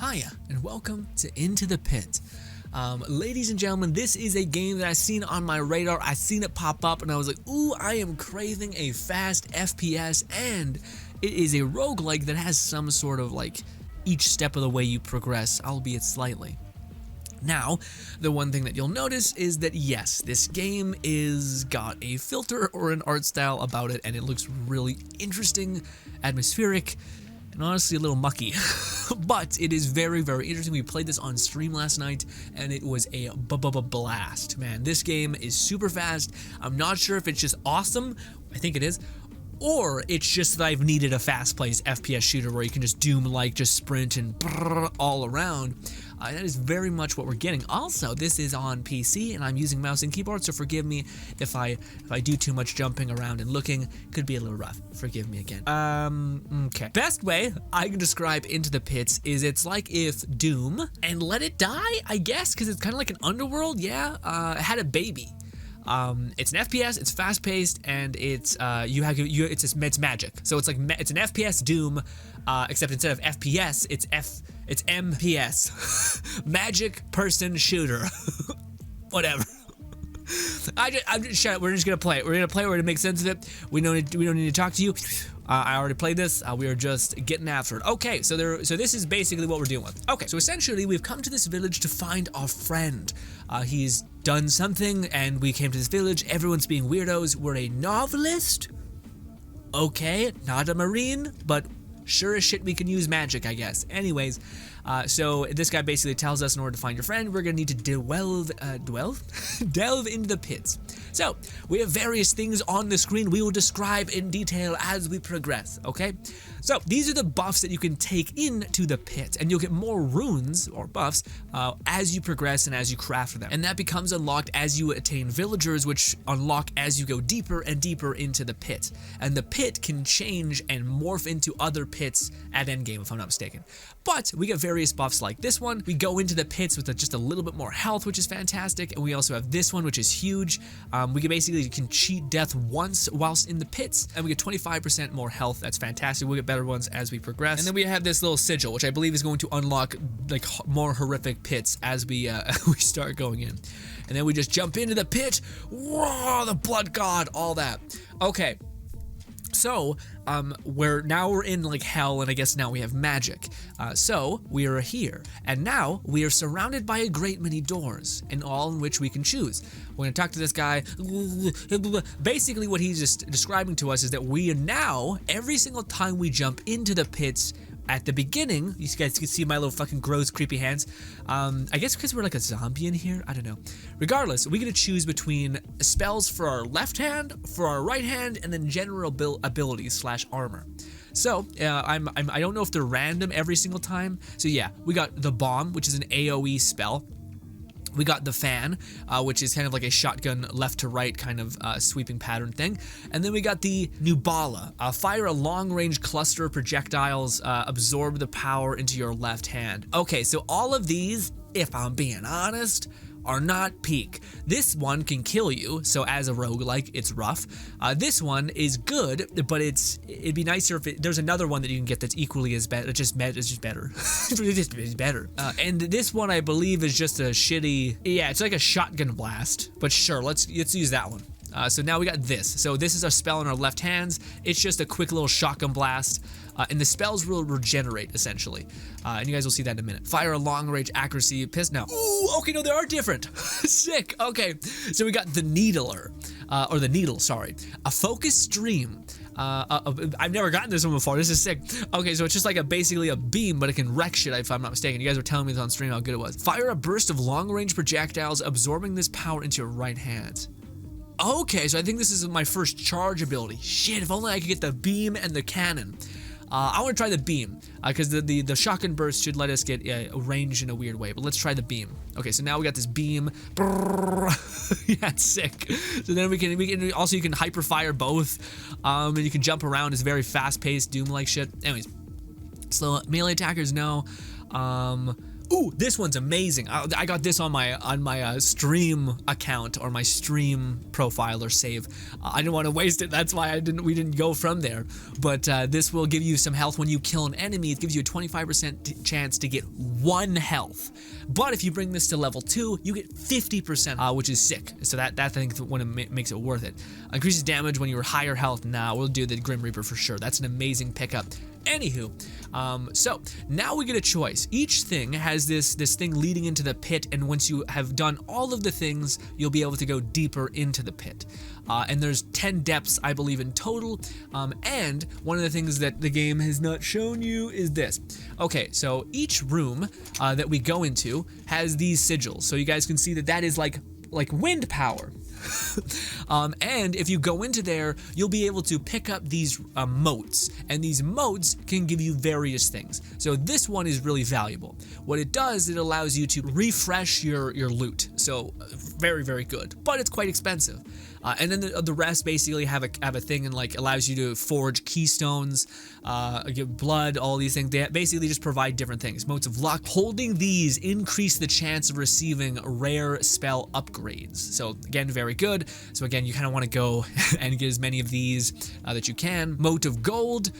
Hiya, and welcome to Into the Pit. Ladies and gentlemen, this is a game that I've seen on my radar. I seen it pop up and I was like, ooh, I am craving a fast FPS, and it is a roguelike that has some sort of like each step of the way you progress, albeit slightly. Now, the one thing that you'll notice is that yes, this game is got a filter or an art style about it, and it looks really interesting, atmospheric, and honestly a little mucky. But it is very, very interesting. We played this on stream last night, and it was a blast. Man, this game is super fast. I'm not sure if it's just awesome, I think it is, or it's just that I've needed a fast-paced FPS shooter where you can just Doom-like, just sprint and all around. That is very much what we're getting. Also, this is on PC, and I'm using mouse and keyboard, so forgive me if I do too much jumping around and looking. Could be a little rough. Forgive me again. Okay. Best way I can describe Into the Pits is it's like if Doom and Let It Die, I guess, because it's kind of like an underworld, had a baby. It's an FPS, it's fast-paced, and it's it's magic. So it's like it's an FPS Doom, except instead of FPS, it's MPS, magic person shooter. Whatever. I'm just shut up. We're just gonna play it. We're gonna make sense of it. We don't need to talk to you. I already played this. We are just getting after it. Okay, so this is basically what we're doing. Okay, so essentially we've come to this village to find our friend. He's done something, and we came to this village. Everyone's being weirdos. We're a novelist. Okay, not a marine, but sure as shit we can use magic, I guess. Anyways, so this guy basically tells us in order to find your friend, we're gonna need to delve into the pits. So we have various things on the screen we will describe in detail as we progress, okay? So these are the buffs that you can take into the pit, and you'll get more runes or buffs as you progress and as you craft them. And that becomes unlocked as you attain villagers, which unlock as you go deeper and deeper into the pit. And the pit can change and morph into other pits at endgame, if I'm not mistaken. But we get various buffs like this one. We go into the pits with just a little bit more health, which is fantastic. And we also have this one, which is huge. We can cheat death once whilst in the pits, and we get 25% more health. That's fantastic. We'll get better ones as we progress. And then we have this little sigil, which I believe is going to unlock like more horrific pits as we we start going in. And then we just jump into the pit. Whoa, the blood god, all that. Okay. So, we're in like hell, and I guess now we have magic. So we are here, and now we are surrounded by a great many doors, and all in which we can choose. We're gonna talk to this guy. Basically, what he's just describing to us is that we are now, every single time we jump into the pits, at the beginning, you guys can see my little fucking gross, creepy hands. I guess because we're like a zombie in here, I don't know. Regardless, we get to choose between spells for our left hand, for our right hand, and then general abilities / armor. So, I don't know if they're random every single time. So yeah, we got the bomb, which is an AoE spell. We got the fan, which is kind of like a shotgun left to right kind of sweeping pattern thing. And then we got the Nubala. Fire a long-range cluster of projectiles, absorb the power into your left hand. Okay, so all of these, if I'm being honest, are not peak. This one can kill you, so as a roguelike, it's rough. This one is good, but it'd be nicer if there's another one that you can get that's equally as bad. It's just better. It's better. And this one, I believe, is just a shitty. Yeah, it's like a shotgun blast. But sure, let's use that one. So now we got this. So this is our spell in our left hands. It's just a quick little shotgun blast. And the spells will regenerate, essentially. And you guys will see that in a minute. Fire a long-range accuracy pistol. Now, ooh, okay, no, they are different. Sick, okay. So we got the Needler, or the Needle, sorry. A focused stream. I've never gotten this one before. This is sick. Okay, so it's just like basically a beam, but it can wreck shit, if I'm not mistaken. You guys were telling me this on stream how good it was. Fire a burst of long-range projectiles, absorbing this power into your right hand. Okay, so I think this is my first charge ability. Shit, if only I could get the beam and the cannon. I want to try the beam, because the shotgun burst should let us get range in a weird way, but let's try the beam. Okay, so now we got this beam. Yeah, it's sick. So then we can also, you can hyper fire both, and you can jump around. It's very fast paced, Doom-like shit. Anyways, slow melee attackers, no. Ooh, this one's amazing. I got this on my stream account or my stream profile or save. I didn't want to waste it. That's why we didn't go from there. But this will give you some health when you kill an enemy. It gives you a 25% chance to get 1 health. But if you bring this to level 2, you get 50%, which is sick. So that I think when it makes it worth it. Increases damage when you're higher health. Nah, we'll do the Grim Reaper for sure. That's an amazing pickup. Anywho, so now we get a choice. Each thing has this thing leading into the pit, and once you have done all of the things, you'll be able to go deeper into the pit. And there's 10 depths, I believe, in total. And one of the things that the game has not shown you is this. Okay, so each room that we go into has these sigils. So you guys can see that is like wind power. And if you go into there, you'll be able to pick up these motes, and these motes can give you various things. So this one is really valuable. What it does, it allows you to refresh your loot. So very, very good, but it's quite expensive. And then the rest basically have a thing and like allows you to forge keystones, give blood, all these things. They basically just provide different things. Motes of luck. Holding these increase the chance of receiving rare spell upgrades. So again, very good. So again, you kind of want to go and get as many of these that you can. Mote of gold,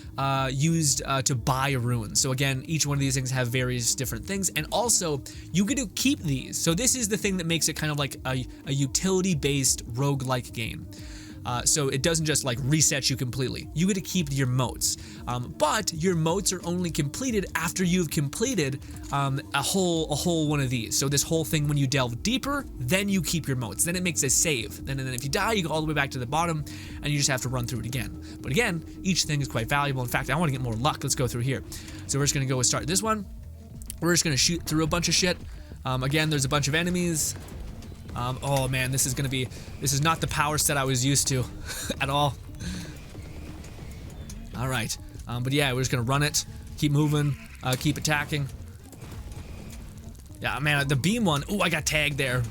used to buy runes. So again, each one of these things have various different things, and also you get to keep these. So this is the thing that makes it kind of like a utility-based roguelike game. So it doesn't just like reset you completely. You get to keep your motes, but your motes are only completed after you've completed a whole one of these. So this whole thing, when you delve deeper, then you keep your motes. Then it makes a save. Then if you die, you go all the way back to the bottom, and you just have to run through it again. But again, each thing is quite valuable. In fact, I want to get more luck. Let's go through here. So we're just gonna go and start this one. We're just gonna shoot through a bunch of shit. Again, there's a bunch of enemies. Oh man, this is not the power set I was used to at all. All right, but yeah, we're just gonna run it, keep moving, keep attacking. Yeah, man, the beam one. Oh, I got tagged there.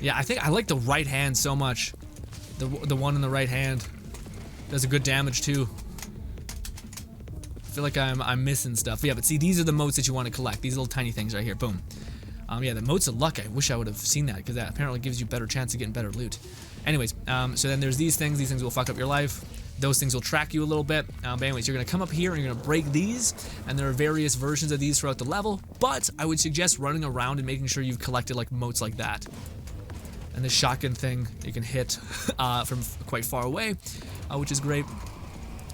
Yeah, I think I like the right hand so much. The one in the right hand does a good damage too. I feel like I'm missing stuff. Yeah, but see, these are the motes that you want to collect. These little tiny things right here. Boom. Yeah, the motes of luck, I wish I would have seen that, because that apparently gives you better chance of getting better loot. Anyways, so then there's these things will fuck up your life. Those things will track you a little bit. But anyways, you're gonna come up here and you're gonna break these, and there are various versions of these throughout the level, but I would suggest running around and making sure you've collected like motes like that. And this shotgun thing, you can hit from quite far away, which is great.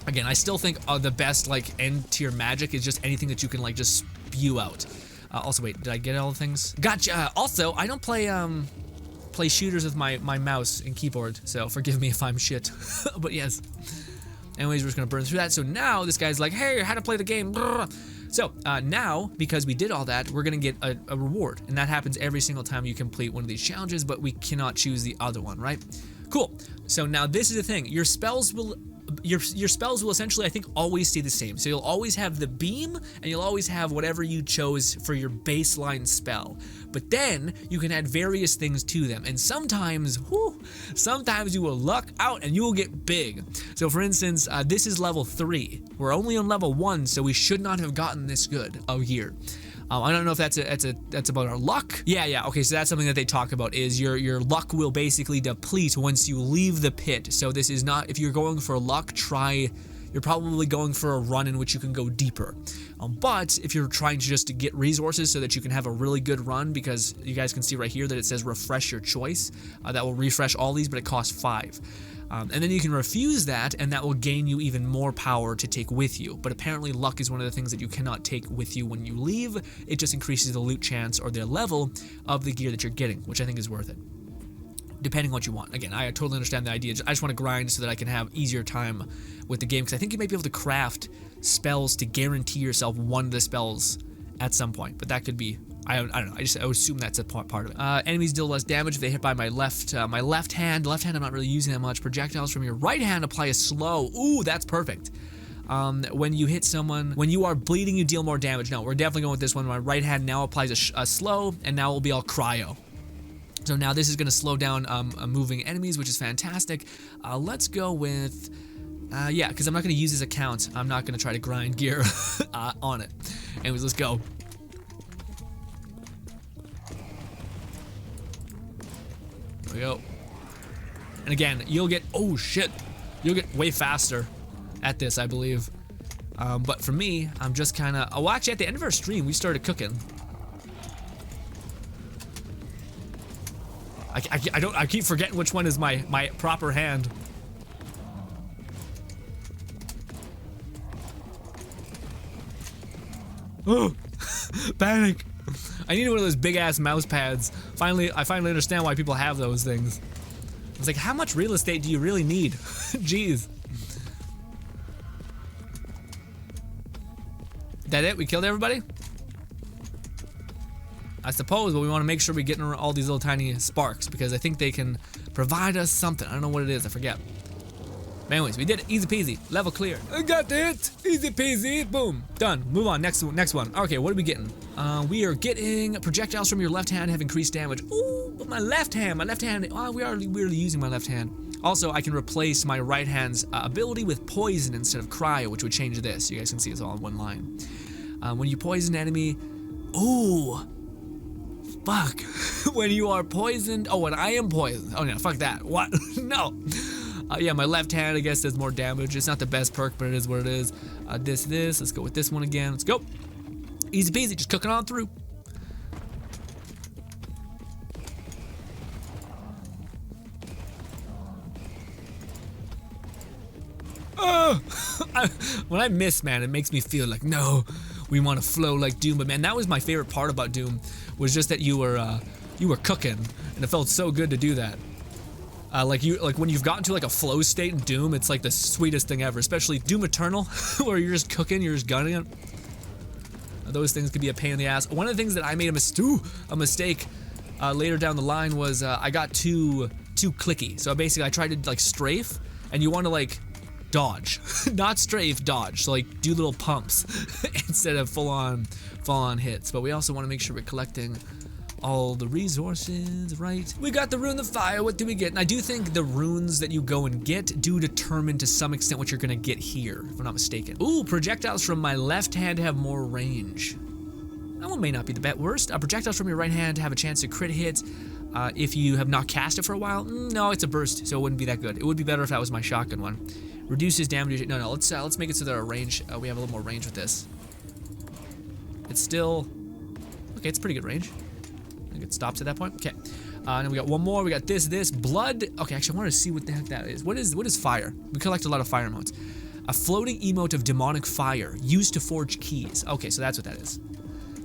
Again, I still think the best like end tier magic is just anything that you can like just spew out. Also, wait, did I get all the things? Gotcha! Also, I don't play shooters with my mouse and keyboard, so forgive me if I'm shit. But yes. Anyways, we're just gonna burn through that. So now this guy's like, hey, how to play the game. So now, because we did all that, we're gonna get a reward. And that happens every single time you complete one of these challenges, but we cannot choose the other one, right? Cool. So now this is the thing. Your spells will essentially, I think, always stay the same. So you'll always have the beam, and you'll always have whatever you chose for your baseline spell. But then you can add various things to them, and sometimes you will luck out and you will get big. So for instance, this is level 3. We're only on level 1, so we should not have gotten this good here. I don't know if that's about our luck. Yeah. Okay, so that's something that they talk about, is your luck will basically deplete once you leave the pit. So this is not, if you're going for luck, you're probably going for a run in which you can go deeper. But if you're trying to get resources so that you can have a really good run, because you guys can see right here that it says refresh your choice, that will refresh all these, but it costs 5. And then you can refuse that, and that will gain you even more power to take with you. But apparently luck is one of the things that you cannot take with you when you leave. It just increases the loot chance or the level of the gear that you're getting, which I think is worth it, depending on what you want. Again, I totally understand the idea. I just want to grind so that I can have easier time with the game, because I think you might be able to craft spells to guarantee yourself one of the spells at some point, but that could be, I don't know. I would assume that's a part of it. Enemies deal less damage if they hit by my left hand. Left hand I'm not really using that much. Projectiles from your right hand apply a slow. Ooh, that's perfect. When you hit someone, when you are bleeding, you deal more damage. No, we're definitely going with this one. My right hand now applies a slow, and now it will be all cryo. So now this is going to slow down moving enemies, which is fantastic. Let's go with, yeah, because I'm not going to use this account. I'm not going to try to grind gear on it. Anyways, let's go. we go. And again, you'll get, oh shit, you'll get way faster at this, I believe. But for me, I'm just kind of, oh, actually at the end of our stream, we started cooking. I keep forgetting which one is my proper hand. Oh, panic. I needed one of those big ass mouse pads. I finally understand why people have those things. I was like, how much real estate do you really need? Jeez. That it? We killed everybody? I suppose, but we want to make sure we get all these little tiny sparks because I think they can provide us something. I don't know what it is. I forget. But anyways, we did it. Easy peasy. Level clear. I got it. Easy peasy. Boom. Done. Move on. Next one. Okay, what are we getting? We are getting projectiles from your left hand have increased damage. Ooh, but my left hand. Oh, we are really using my left hand. Also, I can replace my right hand's ability with poison instead of cryo, which would change this. You guys can see it's all in one line. When you poison an enemy, ooh. Fuck. When you are poisoned. Oh, when I am poisoned. Oh, no, fuck that. What? No. Yeah, my left hand, I guess, does more damage. It's not the best perk, but it is what it is. This. Let's go with this one again. Let's go. Easy peasy. Just cooking on through. Oh! When I miss, man, it makes me feel like, no, we want to flow like Doom. But, man, that was my favorite part about Doom. Was just that you were cooking, and it felt so good to do that. Like when you've gotten to like a flow state in Doom, it's like the sweetest thing ever. Especially Doom Eternal, where you're just cooking, you're just gunning it. Those things could be a pain in the ass. One of the things that I made a mistake later down the line was I got too clicky. So basically, I tried to like strafe, and you want to like dodge, not strafe, dodge. So like do little pumps instead of full on hits. But we also want to make sure we're collecting all the resources, right? We got the Rune of Fire. What do we get? And I do think the runes that you go and get do determine to some extent what you're gonna get here, if I'm not mistaken. Ooh, projectiles from my left hand have more range. That one may not be the worst. Projectiles from your right hand have a chance to crit hit if you have not cast it for a while. No, it's a burst, so it wouldn't be that good. It would be better if that was my shotgun one. Reduces damage. No, let's make it so that our range, we have a little more range with this. It's still, okay, it's pretty good range. I think it stops at that point. Okay. And then we got one more. We got this blood. Okay, actually, I want to see what the heck that is. What is fire? We collect a lot of fire emotes. A floating emote of demonic fire used to forge keys. Okay, so that's what that is.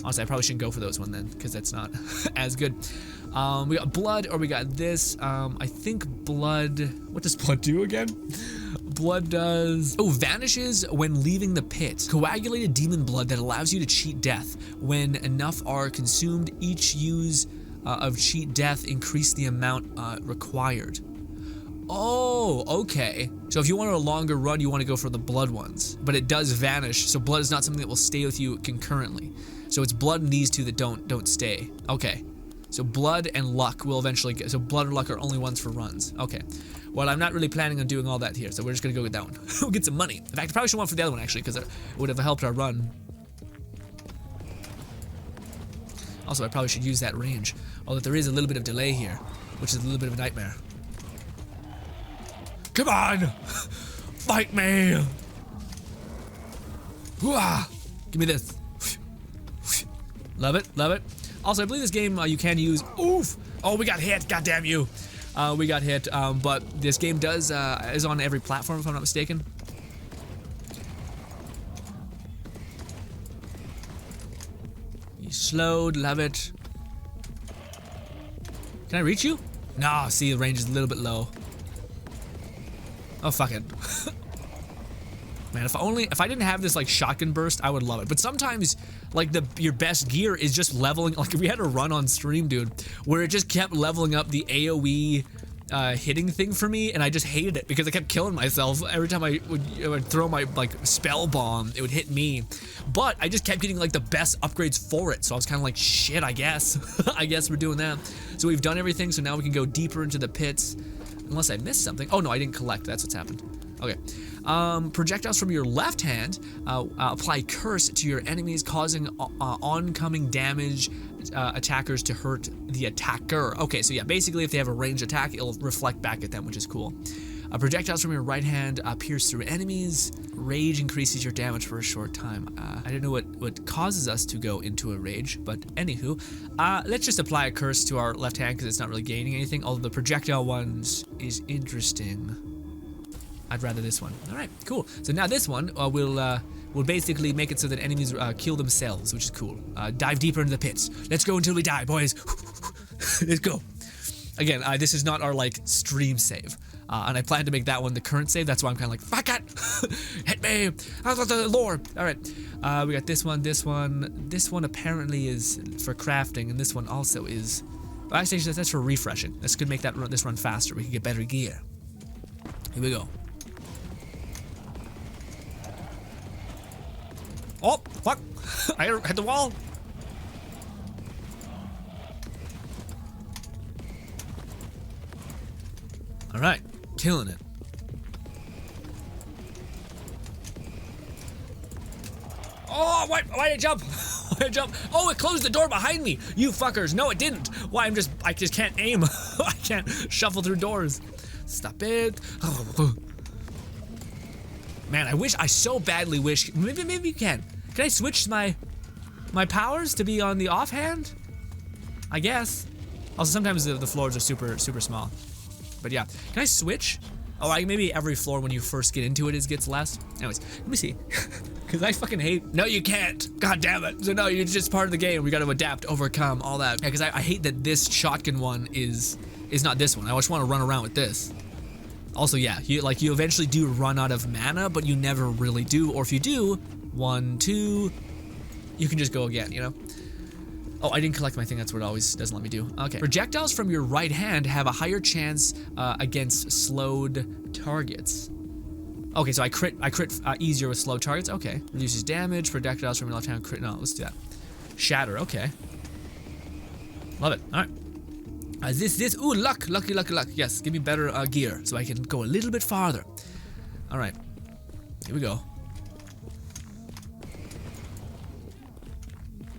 Honestly, I probably shouldn't go for those one then, because that's not as good. We got blood, or we got this. I think blood. What does blood do again? Blood does. Oh, vanishes when leaving the pit. Coagulated demon blood that allows you to cheat death. When enough are consumed, each use of cheat death increase the amount required. Oh, okay. So if you want a longer run, you want to go for the blood ones, but it does vanish. So blood is not something that will stay with you concurrently. So it's blood and these two that don't stay. Okay. So blood and luck will eventually get. So blood and luck are only ones for runs. Okay. Well, I'm not really planning on doing all that here, so we're just gonna go with that one. We'll get some money. In fact, I probably should want for the other one actually, because it would have helped our run. Also, I probably should use that range, although there is a little bit of delay here, which is a little bit of a nightmare. Come on! Fight me! Hooah! Give me this. Love it, love it. Also, I believe this game you can use. Oof! Oh, we got hit. God damn you! We got hit. But this game does is on every platform, if I'm not mistaken. You slowed. Love it. Can I reach you? No. See, the range is a little bit low. Oh, fuck it. Man, if I didn't have this like shotgun burst, I would love it. But sometimes, like your best gear is just leveling. Like we had a run on stream, dude, where it just kept leveling up the AOE hitting thing for me, and I just hated it because I kept killing myself every time I would throw my like spell bomb. It would hit me, but I just kept getting like the best upgrades for it. So I was kind of like, shit, I guess, I guess we're doing that. So we've done everything. So now we can go deeper into the pits, unless I missed something. Oh no, I didn't collect. That's what's happened. Okay. Projectiles from your left hand apply curse to your enemies, causing oncoming damage attackers to hurt the attacker. Okay, so yeah, basically if they have a ranged attack, it'll reflect back at them, which is cool. Projectiles from your right hand pierce through enemies. Rage increases your damage for a short time. I don't know what causes us to go into a rage, but anywho, let's just apply a curse to our left hand because it's not really gaining anything, although the projectile ones is interesting. I'd rather this one. All right, cool. So now this one will basically make it so that enemies kill themselves, which is cool. Dive deeper into the pits. Let's go until we die, boys. Let's go. Again, this is not our like stream save. And I plan to make that one the current save. That's why I'm kind of like, fuck it, hit me, I got the lore. All right, we got this one. This one apparently is for crafting, and this one also is. Well, actually, that's for refreshing. This could make this run faster. We could get better gear. Here we go. Oh, fuck! I hit the wall. All right. Killing it. Oh, why did I jump? Why did I jump? Oh, it closed the door behind me. You fuckers. No, it didn't. Why? I just can't aim. I can't shuffle through doors. Stop it. Man, I so badly wish, maybe you can. Can I switch my powers to be on the offhand? I guess. Also, sometimes the floors are super small. But yeah, can I switch? Oh, maybe every floor when you first get into it gets less. Anyways, let me see. Because I fucking hate. No, you can't. God damn it. So no, you're just part of the game. We got to adapt, overcome, all that. Yeah, because I hate that this shotgun one is not this one. I just want to run around with this. Also, yeah, you eventually do run out of mana, but you never really do. Or if you do, 1, 2, you can just go again, you know? Oh, I didn't collect my thing. That's what it always doesn't let me do. Okay. Projectiles from your right hand have a higher chance against slowed targets. Okay, so I crit easier with slow targets. Okay. Reduces damage. Projectiles from your left hand crit. No, let's do that. Shatter. Okay. Love it. All right. This. Ooh, luck. Lucky. Yes, give me better gear so I can go a little bit farther. All right. Here we go.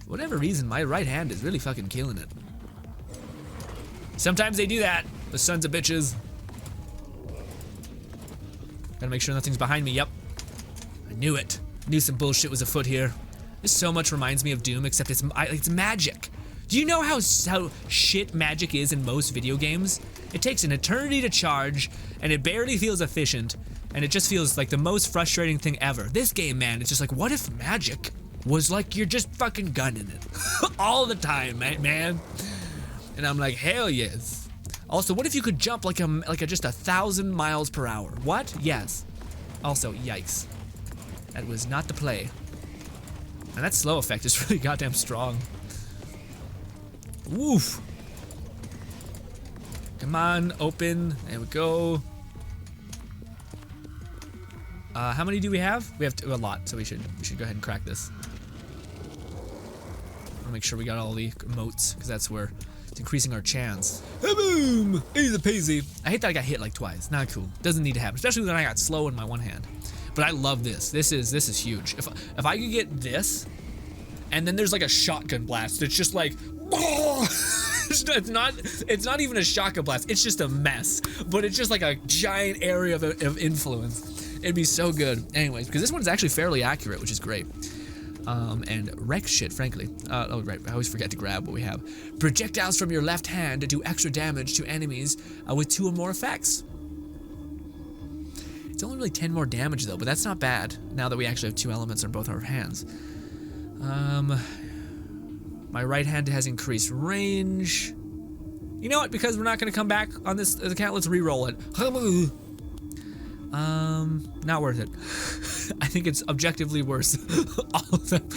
For whatever reason, my right hand is really fucking killing it. Sometimes they do that, the sons of bitches. Gotta make sure nothing's behind me. Yep. I knew it. Knew some bullshit was afoot here. This so much reminds me of Doom, except it's magic. Do you know how shit magic is in most video games? It takes an eternity to charge, and it barely feels efficient, and it just feels like the most frustrating thing ever. This game, man, it's just like, what if magic was like you're just fucking gunning it all the time, man? And I'm like, hell yes. Also, what if you could jump like just 1,000 miles per hour? What? Yes. Also, yikes. That was not the play. And that slow effect is really goddamn strong. Woof. Come on, open. There we go. How many do we have? We have a lot, so we should go ahead and crack this. I'll make sure we got all the emotes, because that's where it's increasing our chance. Boom! Easy peasy. I hate that I got hit like twice. Not cool. Doesn't need to happen, especially when I got slow in my one hand. But I love this. This is huge. If I could get this, and then there's like a shotgun blast, it's just like, oh! it's not even a shotgun blast. It's just a mess. But it's just like a giant area of influence. It'd be so good. Anyways, because this one's actually fairly accurate, which is great. And wreck shit, frankly. Oh, right, I always forget to grab what we have. Projectiles from your left hand do extra damage to enemies with 2 or more effects. It's only really 10 more damage, though, but that's not bad, now that we actually have 2 elements on both our hands. My right hand has increased range. You know what, because we're not going to come back on this account, let's re-roll it. Not worth it. I think it's objectively worse. All of them.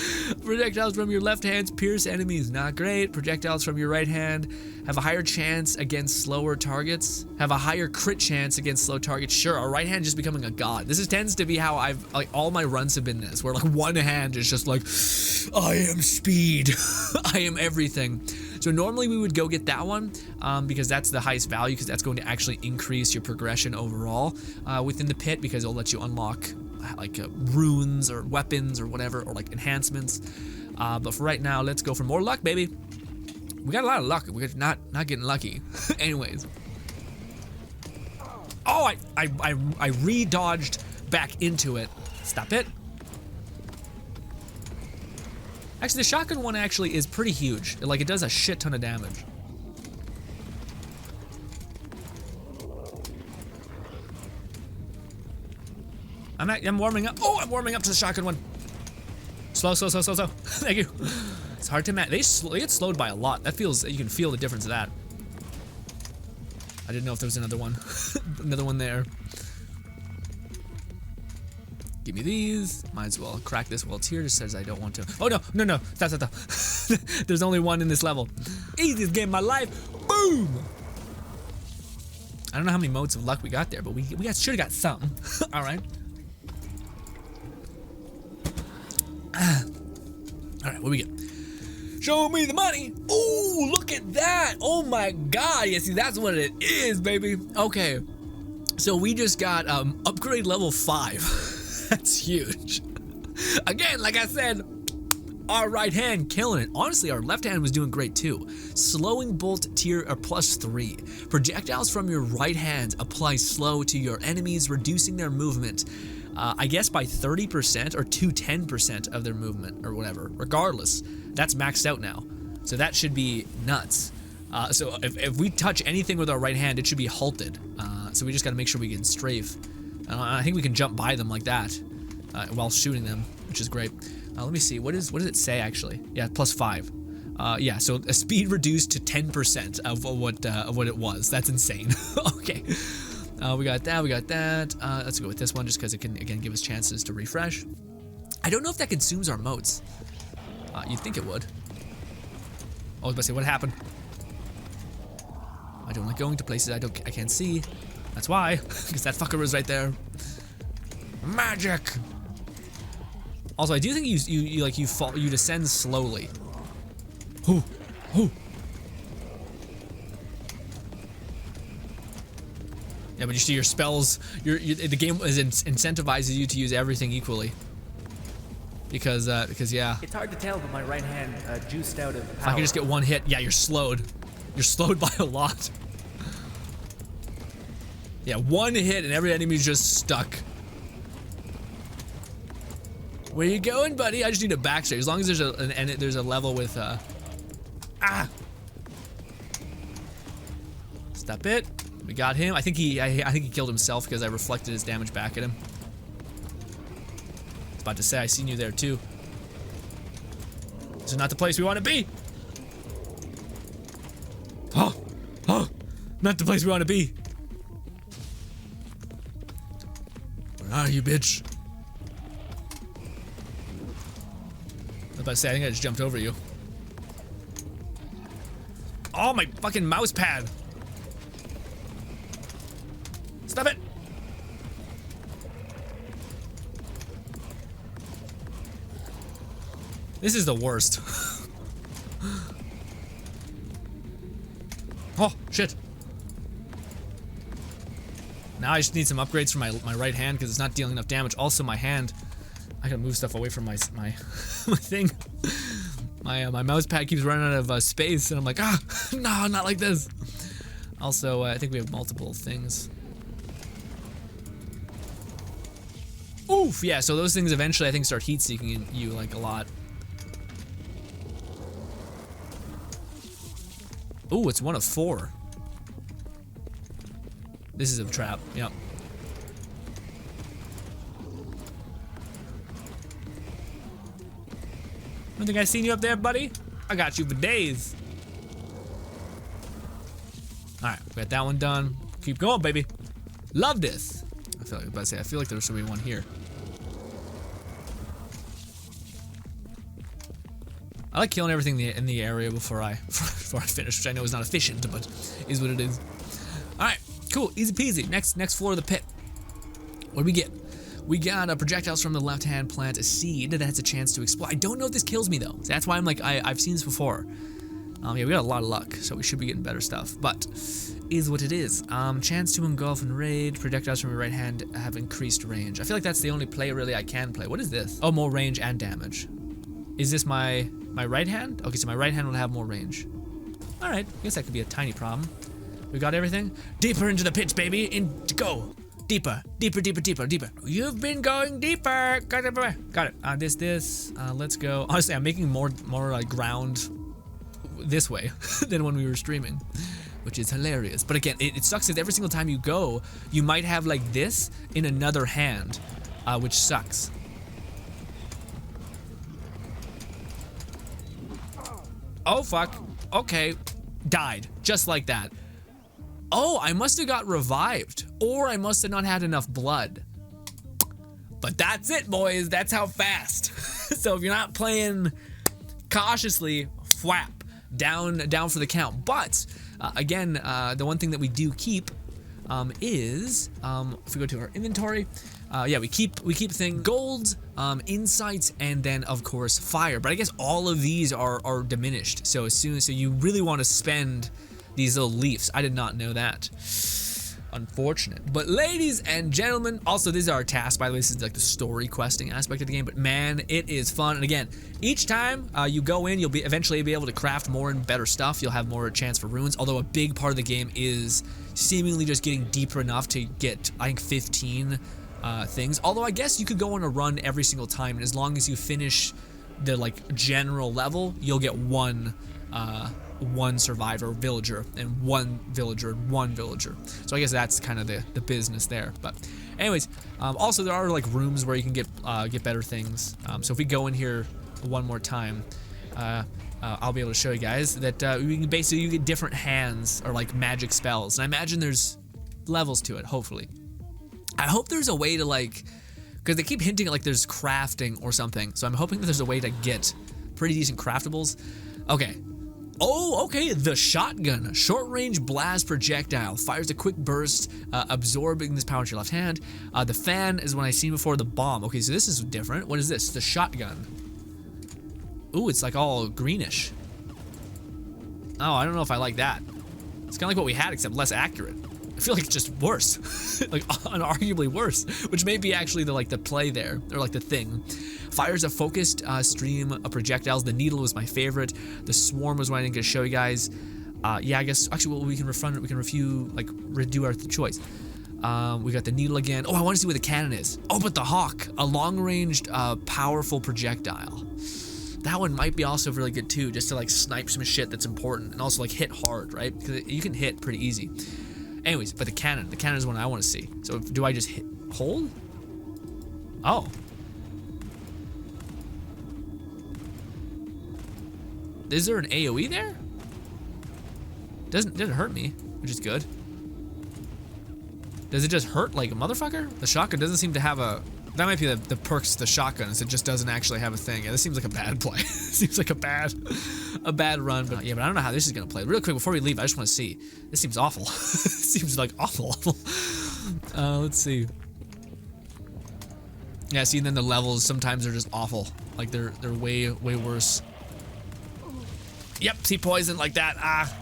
Projectiles from your left hand pierce enemies, not great. Projectiles from your right hand have a higher chance against slower targets. Have a higher crit chance against slow targets. Sure, our right hand just becoming a god. This tends to be how all my runs have been this, where like one hand is just like, I am speed. I am everything. So normally we would go get that one because that's the highest value, because that's going to actually increase your progression overall within the pit, because it'll let you unlock like runes or weapons or whatever, or like enhancements. But for right now, let's go for more luck, baby. We got a lot of luck. We're not getting lucky. Anyways. Oh, I re-dodged back into it. Stop it. Actually, the shotgun one actually is pretty huge. Like, it does a shit ton of damage. I'm warming up. Oh, I'm warming up to the shotgun one. Slow. Thank you. It's hard to match. They get slowed by a lot. That feels, you can feel the difference of that. I didn't know if there was another one. Another one there. Give me these. Might as well crack this while it's here. Just says I don't want to. Oh, no. Stop. There's only one in this level. Easiest game of my life. Boom. I don't know how many modes of luck we got there, but we should have got something. All right. All right, what do we get? Show me the money. Ooh, look at that. Oh my God. Yeah, see, that's what it is, baby. Okay. So we just got upgrade level 5. That's huge. Again, like I said, our right hand killing it. Honestly, our left hand was doing great too. Slowing bolt tier or +3. Projectiles from your right hand apply slow to your enemies, reducing their movement. I guess by 30% or to 10% of their movement or whatever. Regardless, that's maxed out now. So that should be nuts. So if we touch anything with our right hand, it should be halted. So we just gotta make sure we can strafe. I think we can jump by them like that while shooting them, which is great. Let me see, what does it say actually? Yeah, +5. Yeah, so a speed reduced to 10% of what it was. That's insane. Okay. We got that. Let's go with this one just because it can, again, give us chances to refresh. I don't know if that consumes our motes. You'd think it would. I was about to say, what happened? I don't like going to places I can't see. That's why, because that fucker was right there. Magic. Also, I do think you descend slowly. Ooh. Yeah, but you see your spells, the game incentivizes you to use everything equally. Because yeah. It's hard to tell, but my right hand juiced out of power. If I can just get one hit, yeah, you're slowed. You're slowed by a lot. Yeah, one hit and every enemy's just stuck. Where you going, buddy? I just need a backstay. As long as there's a level with Stop it. We got him. I think he killed himself because I reflected his damage back at him. I was about to say, I seen you there too. This is not the place we want to be. Oh, not the place we want to be. Where are you, bitch? I was about to say, I think I just jumped over you. Oh, my fucking mouse pad. Stop it! This is the worst. Oh, shit. Now I just need some upgrades for my right hand because it's not dealing enough damage. Also, my hand, I gotta move stuff away from my my thing. My mouse pad keeps running out of space, and I'm like, no, not like this. Also, I think we have multiple things. Oof, yeah, so those things eventually I think start heat seeking you like a lot. Ooh, it's 1 of 4. This is a trap, yep. I don't think I seen you up there, buddy. I got you for days. Alright, we got that one done. Keep going, baby. Love this. I feel like there should be one here. I like killing everything in the area before I finish, which I know is not efficient, but is what it is. All right, cool, easy peasy. Next floor of the pit. What do we get? We got projectiles from the left hand. Plant a seed that has a chance to explode. I don't know if this kills me though. That's why I'm like I've seen this before. Yeah, we got a lot of luck, so we should be getting better stuff, but is what it is. Chance to engulf and raid. Projectiles from your right hand have increased range. I feel like that's the only play really I can play. What is this? Oh, more range and damage. Is this my right hand? Okay, so my right hand will have more range. All right, I guess that could be a tiny problem. We got everything? Deeper into the pits, baby. Go. Deeper, deeper, deeper, deeper, deeper. You've been going deeper. Got it. Let's go. Honestly, I'm making more like ground this way than when we were streaming, which is hilarious. But again, it sucks that every single time you go, you might have like this in another hand, which sucks. Oh, fuck. Okay. Died. Just like that. Oh, I must have got revived. Or I must have not had enough blood. But that's it, boys. That's how fast. So if you're not playing cautiously, whap. Down for the count. But, again, the one thing that we do keep is, if we go to our inventory, yeah, we keep things gold, insights, and then of course fire. But I guess all of these are diminished. So so you really want to spend these little leaves. I did not know that. Unfortunate. But ladies and gentlemen, also this is our task, by the way. This is like the story questing aspect of the game, but man, it is fun. And again, each time you go in, you'll eventually be able to craft more and better stuff. You'll have more chance for runes, although a big part of the game is seemingly just getting deeper enough to get, I think, 15 things. Although I guess you could go on a run every single time, and as long as you finish the like general level, you'll get one survivor villager and one villager. So I guess that's kind of the business there. But anyways, also there are like rooms where you can get better things. So if we go in here one more time, I'll be able to show you guys that we can basically, you get different hands or like magic spells, and I imagine there's levels to it. Hopefully, I hope there's a way to like, because they keep hinting at like there's crafting or something, so I'm hoping that there's a way to get pretty decent craftables. Okay. Oh, okay, the shotgun. Short-range blast projectile. Fires a quick burst, absorbing this power into your left hand. The fan is one I seen before, the bomb. Okay, so this is different. What is this? The shotgun. Ooh, it's like all greenish. Oh, I don't know if I like that. It's kind of like what we had, except less accurate. I feel like it's just worse. Like, unarguably worse. Which may be actually the play there, or like the thing. Fires a focused stream of projectiles. The needle was my favorite. The swarm was what I didn't get to show you guys. Yeah, I guess actually, well, we can redo our choice. We got the needle again. Oh, I want to see what the cannon is. Oh, but the hawk, a long-ranged, powerful projectile. That one might be also really good too, just to like snipe some shit that's important, and also like hit hard, right? Because you can hit pretty easy. Anyways, but the cannon is one I want to see. So do I just hold? Oh. Is there an AoE there? Doesn't hurt me, which is good. Does it just hurt like a motherfucker? The shotgun doesn't seem to have a... That might be the perks to the shotgun, is it just doesn't actually have a thing. Yeah, this seems like a bad play. Seems like a bad run, but yeah, but I don't know how this is gonna play. Real quick, before we leave, I just want to see. This seems awful. Seems like awful. Let's see. Yeah, see, and then the levels, sometimes they're just awful. Like, they're way worse. Yep, see poison like that,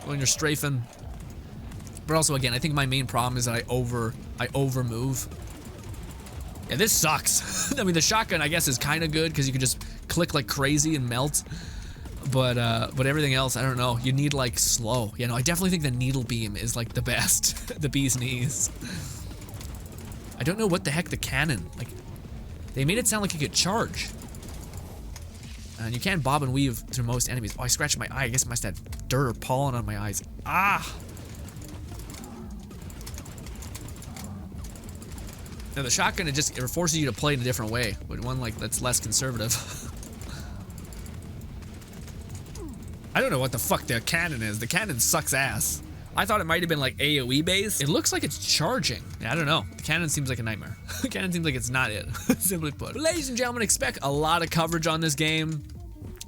when you're strafing. But also, again, I think my main problem is that I over move. Yeah, this sucks. I mean, the shotgun, I guess, is kind of good because you can just click like crazy and melt. But everything else, I don't know. You need like slow. Yeah, no, I definitely think the needle beam is like the best. The bee's knees. I don't know what the heck the cannon, like, they made it sound like you could charge. And you can bob and weave through most enemies. Oh, I scratched my eye. I guess I must have dirt or pollen on my eyes. Ah! Now the shotgun, it forces you to play in a different way, but one like that's less conservative. I don't know what the fuck the cannon is. The cannon sucks ass. I thought it might have been like AoE based. It looks like it's charging. Yeah, I don't know. The cannon seems like a nightmare. The cannon seems like it's not it, simply put. But ladies and gentlemen, expect a lot of coverage on this game.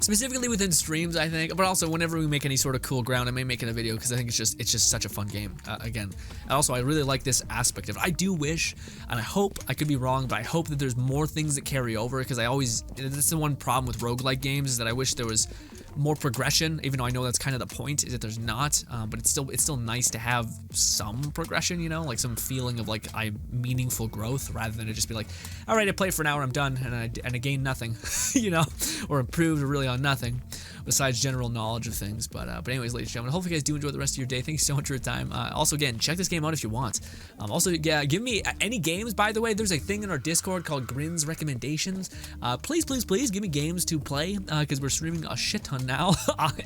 Specifically within streams, I think, but also whenever we make any sort of cool ground, I may make it a video because I think it's just such a fun game. Again, and also I really like this aspect of it. I do wish, and I hope, I could be wrong, but I hope that there's more things that carry over, because that's the one problem with roguelike games, is that I wish there was more progression, even though I know that's kind of the point, is that there's not, but it's still nice to have some progression, you know, like some feeling of like meaningful growth, rather than to just be like, all right, I played for an hour, I'm done, and I gained nothing, you know, or improved really on nothing besides general knowledge of things. But anyways, ladies and gentlemen, hopefully you guys do enjoy the rest of your day. Thank you so much for your time. Also, again, check this game out if you want. Also, yeah, give me any games, by the way. There's a thing in our Discord called Grinn's Recommendations. Please give me games to play, because we're streaming a shit ton now,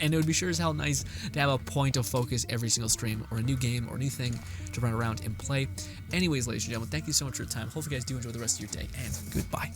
and it would be sure as hell nice to have a point of focus every single stream, or a new game or a new thing to run around and play. Anyways, ladies and gentlemen, thank you so much for your time. Hopefully you guys do enjoy the rest of your day, and goodbye.